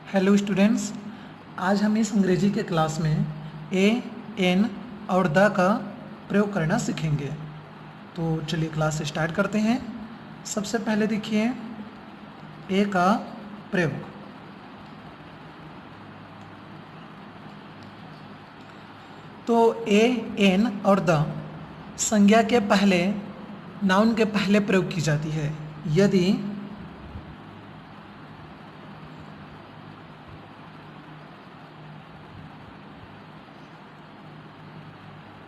Hello students, आज हम इस अंग्रेजी के क्लास में ए, एन और द का प्रयोग करना सीखेंगे। तो चलिए क्लास स्टार्ट करते हैं। सबसे पहले देखिए ए का प्रयोग। तो ए, एन और द संज्ञा के पहले, नाउन के पहले प्रयोग की जाती है। यदि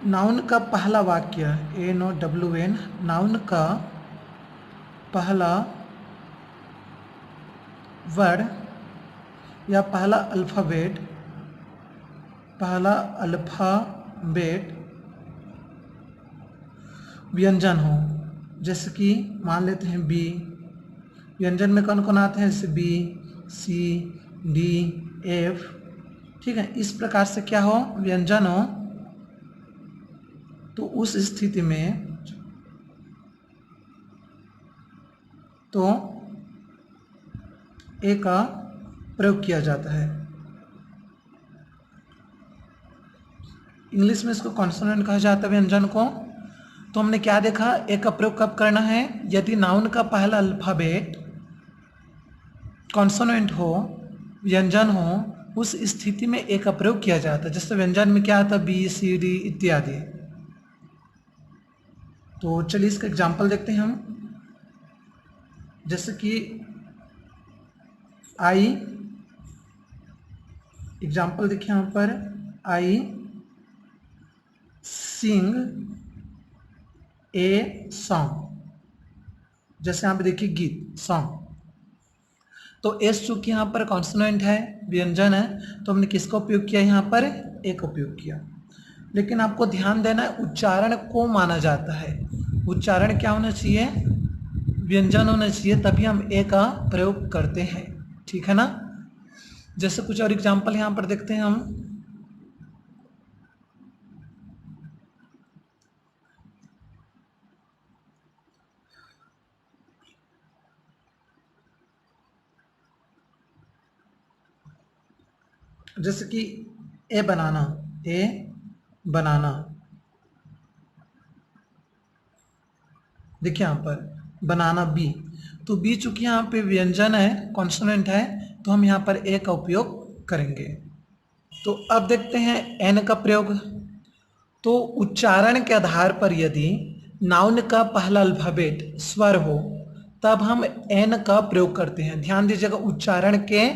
नाउन का पहला वाक्य NOWN, नाउन का पहला वर्ड या पहला अल्फ़ाबेट व्यंजन हो। जैसे कि मान लेते हैं बी। व्यंजन में कौन कौन आते हैं? जैसे बी, सी, डी, एफ। ठीक है, इस प्रकार से क्या हो, व्यंजन हो, तो उस स्थिति में तो ए का प्रयोग किया जाता है। इंग्लिश में इसको कॉन्सोनेंट कहा जाता है, व्यंजन को। तो हमने क्या देखा, ए का प्रयोग कब करना है? यदि नाउन का पहला अल्फाबेट कॉन्सोनेंट हो, व्यंजन हो, उस स्थिति में ए का प्रयोग किया जाता है। जैसे व्यंजन में क्या आता है? बी, सी, डी इत्यादि। तो चलिए इसका एग्जाम्पल देखते हैं हम। जैसे कि आई, एग्जाम्पल देखिए यहाँ पर, आई सिंग ए सॉन्ग। जैसे यहाँ पे देखिए गीत, सॉन्ग। तो एस चूंकि यहाँ पर कॉन्सोनेंट है, व्यंजन है, तो हमने किसका उपयोग किया? यहाँ पर ए का उपयोग किया। लेकिन आपको ध्यान देना है, उच्चारण को माना जाता है। उच्चारण क्या होना चाहिए? व्यंजन होना चाहिए, तभी हम ए का प्रयोग करते हैं। ठीक है ना? जैसे कुछ और एग्जाम्पल यहाँ पर देखते हैं हम। जैसे कि ए बनाना, ए बनाना। देखिए यहाँ पर बनाना बी। तो बी चूंकि यहाँ पे व्यंजन है, कॉन्सोनेंट है, तो हम यहाँ पर ए का उपयोग करेंगे। तो अब देखते हैं एन का प्रयोग। तो उच्चारण के आधार पर यदि नाउन का पहला अल्फाबेट स्वर हो, तब हम एन का प्रयोग करते हैं। ध्यान दीजिएगा, उच्चारण के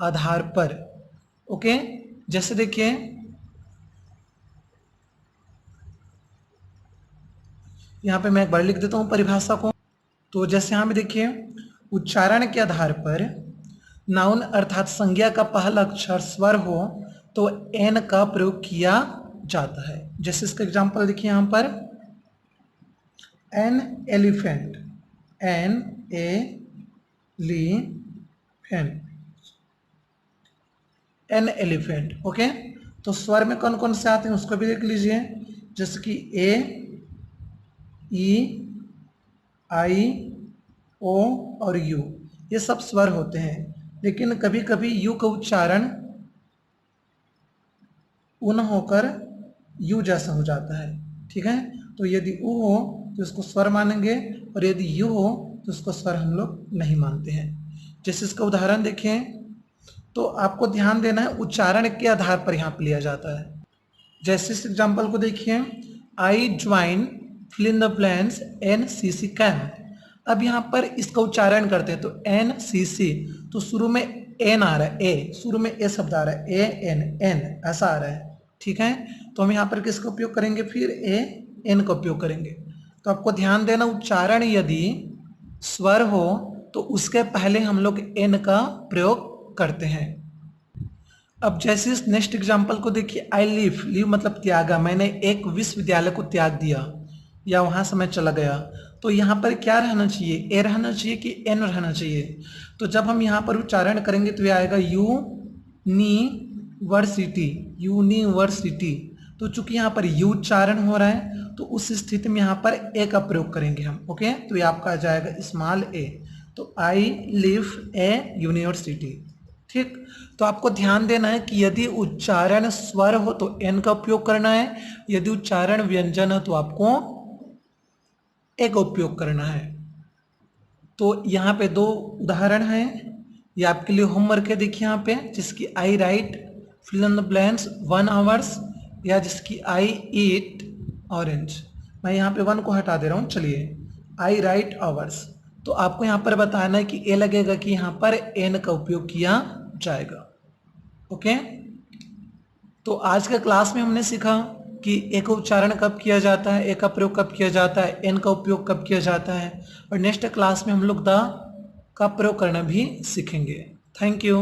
आधार पर। ओके, जैसे देखिए यहाँ पे मैं एक बार लिख देता हूँ परिभाषा को। तो जैसे यहाँ पे देखिए, उच्चारण के आधार पर नाउन अर्थात संज्ञा का पहला अक्षर स्वर हो तो एन का प्रयोग किया जाता है। जैसे इसका एग्जांपल देखिए यहाँ पर, an elephant, an elephant, an elephant. Okay, तो स्वर में कौन कौन से आते हैं उसको भी देख लीजिए। जैसे कि ए, ई, आई, ओ और यू, ये सब स्वर होते हैं। लेकिन कभी कभी यू का उच्चारण उ न होकर यू जैसा हो जाता है। ठीक है, तो यदि उ हो तो इसको स्वर मानेंगे, और यदि यू हो तो इसको स्वर हम लोग नहीं मानते हैं। जैसे इसका उदाहरण देखें, तो आपको ध्यान देना है, उच्चारण के आधार पर यहाँ पर लिया जाता है। जैसे इस एग्जाम्पल को देखिए, I join fill in the blanks NCC camp. अब यहाँ पर इसका उच्चारण करते हैं, तो NCC, तो शुरू में एन आ रहा है, ए, शुरू में ए शब्द आ रहा है, एन ऐसा आ रहा है। ठीक है, तो हम यहाँ पर किसका उपयोग करेंगे? फिर एन का उपयोग करेंगे। तो आपको ध्यान देना, उच्चारण यदि स्वर हो तो उसके पहले हम लोग एन का प्रयोग करते हैं। अब जैसे इस नेक्स्ट एग्जाम्पल को देखिए, आई लीव मतलब त्यागा, मैंने एक विश्वविद्यालय को त्याग दिया या वहां से मैं चला गया। तो यहाँ पर क्या रहना चाहिए? ए रहना चाहिए कि एन रहना चाहिए? तो जब हम यहाँ पर उच्चारण करेंगे तो ये आएगा यूनिवर्सिटी, यूनिवर्सिटी। तो चूंकि यहाँ पर यू उच्चारण हो रहा है, तो उस स्थिति में यहाँ पर ए का प्रयोग करेंगे हम। ओके, तो ये आपका आ जाएगा स्मॉल ए। तो आई लिव ए यूनिवर्सिटी। ठीक, तो आपको ध्यान देना है कि यदि उच्चारण स्वर हो तो एन का उपयोग करना है, यदि उच्चारण व्यंजन हो तो आपको ए का उपयोग करना है। तो यहाँ पे दो उदाहरण हैं, ये आपके लिए होमवर्क है। देखिए यहाँ पे, जिसकी I write fill in the blanks 1 hours, या जिसकी आई ईट ऑरेंज। मैं यहाँ पे 1 को हटा दे रहा हूँ। चलिए, आई राइट आवर्स, तो आपको यहाँ पर बताना है कि ए लगेगा कि यहाँ पर एन का उपयोग किया जाएगा। ओके, तो आज के क्लास में हमने सीखा कि ए का उच्चारण कब किया जाता है, ए का प्रयोग कब किया जाता है, एन का उपयोग कब किया जाता है, और नेक्स्ट क्लास में हम लोग द का प्रयोग करना भी सीखेंगे। Thank you.